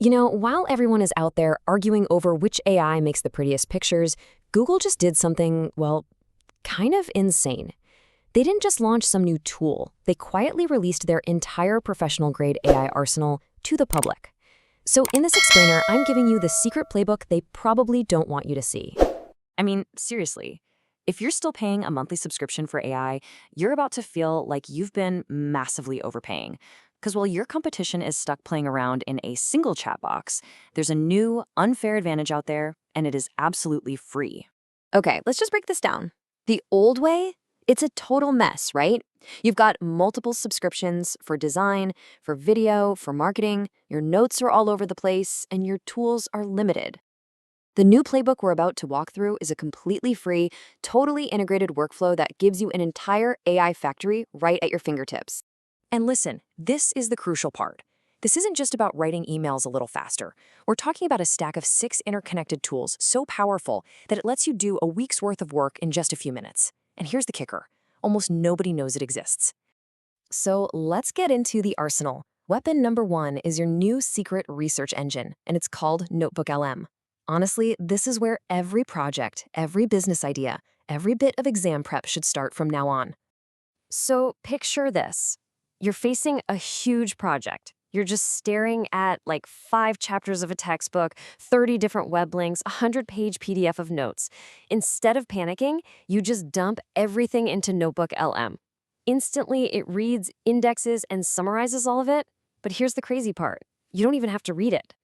While everyone is out there arguing over which AI makes the prettiest pictures, Google just did something, well, kind of insane. They didn't just launch some new tool, they quietly released their entire professional-grade AI arsenal to the public. So in this explainer, I'm giving you the secret playbook they probably don't want you to see. I mean, seriously, if you're still paying a monthly subscription for AI, you're about to feel like you've been massively overpaying. Because while your competition is stuck playing around in a single chat box, there's a new, unfair advantage out there, and it is absolutely free. Okay, let's just break this down. The old way, it's a total mess, right? You've got multiple subscriptions for design, for video, for marketing, your notes are all over the place, and your tools are limited. The new playbook we're about to walk through is a completely free, totally integrated workflow that gives you an entire AI factory right at your fingertips. And listen, this is the crucial part. This isn't just about writing emails a little faster. We're talking about a stack of 6 interconnected tools so powerful that it lets you do a week's worth of work in just a few minutes. And here's the kicker. Almost nobody knows it exists. So let's get into the arsenal. Weapon number 1 is your new secret research engine, and it's called NotebookLM. Honestly, this is where every project, every business idea, every bit of exam prep should start from now on. So picture this. You're facing a huge project. You're just staring at like 5 chapters of a textbook, 30 different web links, 100-page PDF of notes. Instead of panicking, you just dump everything into NotebookLM. Instantly, it reads, indexes, and summarizes all of it. But here's the crazy part. You don't even have to read it.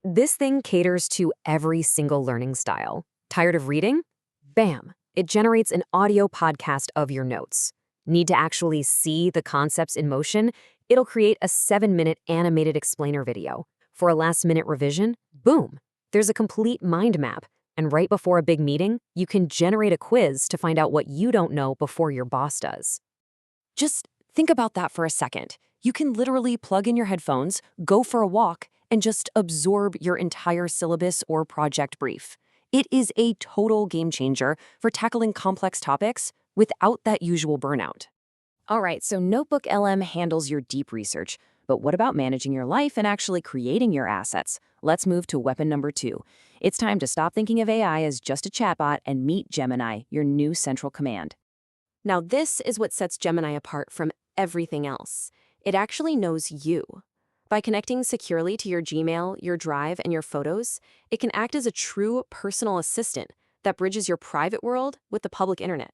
This thing caters to every single learning style. Tired of reading? Bam! It generates an audio podcast of your notes. Need to actually see the concepts in motion? It'll create a 7-minute animated explainer video. For a last-minute revision? Boom! There's a complete mind map. And right before a big meeting, you can generate a quiz to find out what you don't know before your boss does. Just think about that for a second. You can literally plug in your headphones, go for a walk, and just absorb your entire syllabus or project brief. It is a total game changer for tackling complex topics without that usual burnout. All right, so NotebookLM handles your deep research, but what about managing your life and actually creating your assets? Let's move to weapon number 2. It's time to stop thinking of AI as just a chatbot and meet Gemini, your new central command. Now, this is what sets Gemini apart from everything else. It actually knows you. By connecting securely to your Gmail, your Drive, and your photos, it can act as a true personal assistant that bridges your private world with the public internet.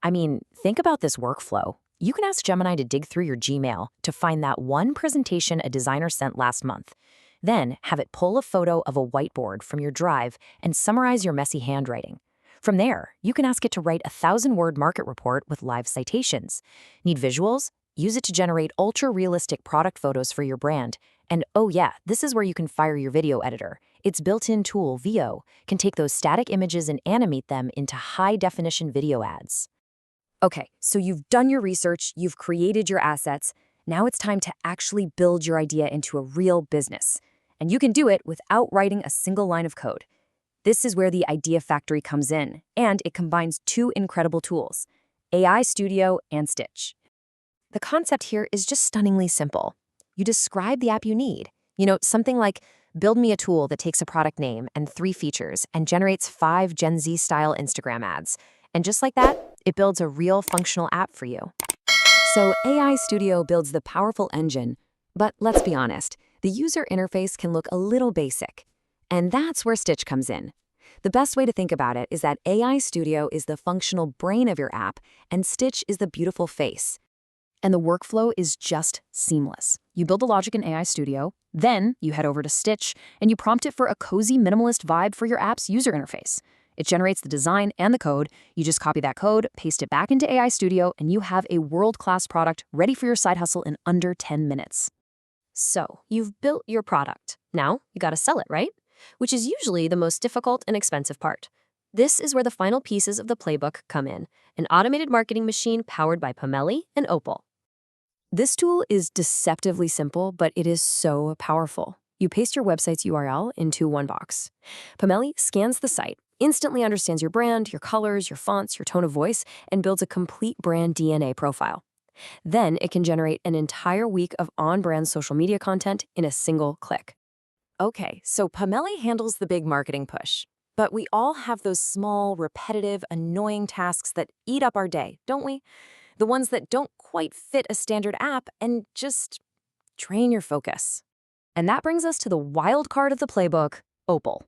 I mean, think about this workflow. You can ask Gemini to dig through your Gmail to find that one presentation a designer sent last month. Then have it pull a photo of a whiteboard from your Drive and summarize your messy handwriting. From there, you can ask it to write a 1,000-word market report with live citations. Need visuals? Use it to generate ultra-realistic product photos for your brand. And oh yeah, this is where you can fire your video editor. Its built-in tool, VO, can take those static images and animate them into high-definition video ads. Okay, so you've done your research, you've created your assets. Now it's time to actually build your idea into a real business. And you can do it without writing a single line of code. This is where the Idea Factory comes in, and it combines 2 incredible tools, AI Studio and Stitch. The concept here is just stunningly simple. You describe the app you need. Something like, build me a tool that takes a product name and 3 features and generates 5 Gen Z-style Instagram ads. And just like that, it builds a real functional app for you. So AI Studio builds the powerful engine, but let's be honest, the user interface can look a little basic. And that's where Stitch comes in. The best way to think about it is that AI Studio is the functional brain of your app, and Stitch is the beautiful face. And the workflow is just seamless. You build the logic in AI Studio, then you head over to Stitch, and you prompt it for a cozy minimalist vibe for your app's user interface. It generates the design and the code. You just copy that code, paste it back into AI Studio, and you have a world-class product ready for your side hustle in under 10 minutes. So, you've built your product. Now, you gotta sell it, right? Which is usually the most difficult and expensive part. This is where the final pieces of the playbook come in, an automated marketing machine powered by Pomeli and Opal. This tool is deceptively simple, but it is so powerful. You paste your website's URL into one box. Pomeli scans the site, instantly understands your brand, your colors, your fonts, your tone of voice, and builds a complete brand DNA profile. Then it can generate an entire week of on-brand social media content in a single click. Okay, so Pomeli handles the big marketing push. But we all have those small, repetitive, annoying tasks that eat up our day, don't we? The ones that don't quite fit a standard app and just drain your focus. And that brings us to the wild card of the playbook, Opal.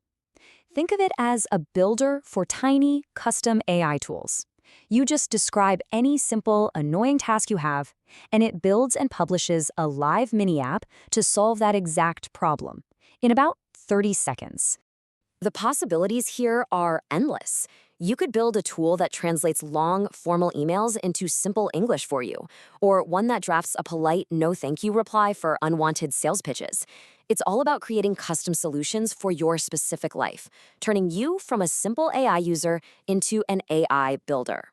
Think of it as a builder for tiny, custom AI tools. You just describe any simple, annoying task you have, and it builds and publishes a live mini app to solve that exact problem in about 30 seconds. The possibilities here are endless. You could build a tool that translates long, formal emails into simple English for you, or one that drafts a polite no thank you reply for unwanted sales pitches. It's all about creating custom solutions for your specific life, turning you from a simple AI user into an AI builder.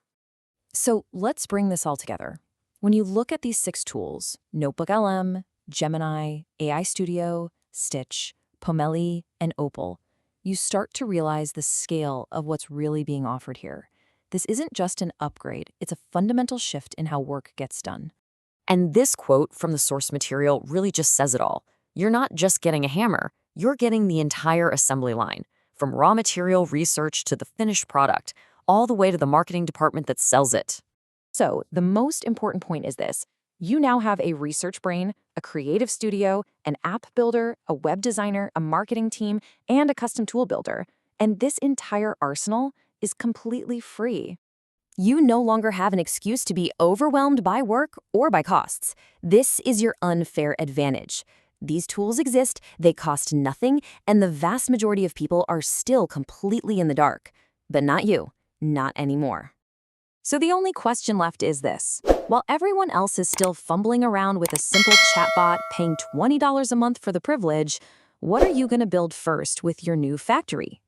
So let's bring this all together. When you look at these 6 tools, NotebookLM, Gemini, AI Studio, Stitch, Pomeli, and Opal, you start to realize the scale of what's really being offered here. This isn't just an upgrade, it's a fundamental shift in how work gets done. And this quote from the source material really just says it all. You're not just getting a hammer, you're getting the entire assembly line, from raw material research to the finished product, all the way to the marketing department that sells it. So, the most important point is this. You now have a research brain, a creative studio, an app builder, a web designer, a marketing team, and a custom tool builder. And this entire arsenal is completely free. You no longer have an excuse to be overwhelmed by work or by costs. This is your unfair advantage. These tools exist, they cost nothing, and the vast majority of people are still completely in the dark. But not you. Not anymore. So the only question left is this. While everyone else is still fumbling around with a simple chatbot paying $20 a month for the privilege, what are you going to build first with your new factory?